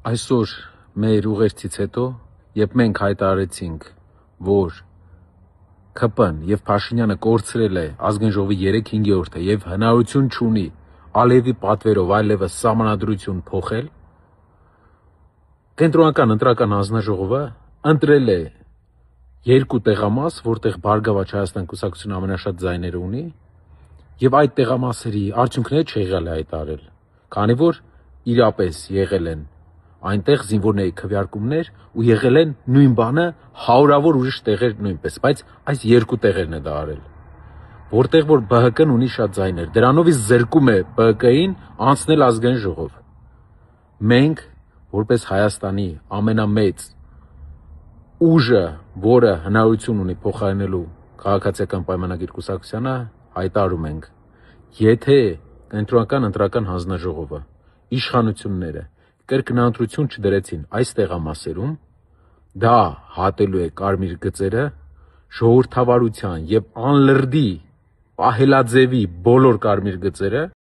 Այսօր մեր ուղերձից հետո, երբ մենք հայտարարեցինք, որ ՔՊ-ն եւ Փաշինյանը կորցրել է ազգային ժողովի 3/5-ը եւ հնարավորություն չունի Ալիևի պատվերով այլևս սահմանադրություն փոխել, Կենտրոնական ընտրական հանձնաժողովը ընտրել է երկու տեղամաս, որտեղ Բարգավաճ Հայաստան կուսակցությունը ամենաշատ ձայները ունի, եւ այդ տեղամասերի արդյունքները չեղյալ է հայտարարել, քանի որ իրապես եղել են այնտեղ զինվորների քվեարկումներ ու եղել են նույն բանը հարյուրավոր ուրիշ տեղեր նույնպես, բայց այս երկու տեղերն է դա արել, որտեղ որ ԲՀԿ-ն ունի շատ ձայներ, դրանով իսկ զրկում է ԲՀԿ-ին անցնել ազգային ժողով։ Մենք, որպես Հայաստանի ամենամեծ ուժը, որը հնարավորություն ունի փոխարինելու քաղաքացիական պայմանագիր կուսակցությանը, հայտարարում ենք, եթե Կենտրոնական ընտրական հանձնաժողովը իշխանությունները կրկնընտրություն չդրեցին այս տեղամասերում, դա հատելու է կարմիր գծերը, ժողովրդավարության եւ անլրդի պահելաձևի բոլոր կարմիր գծերը,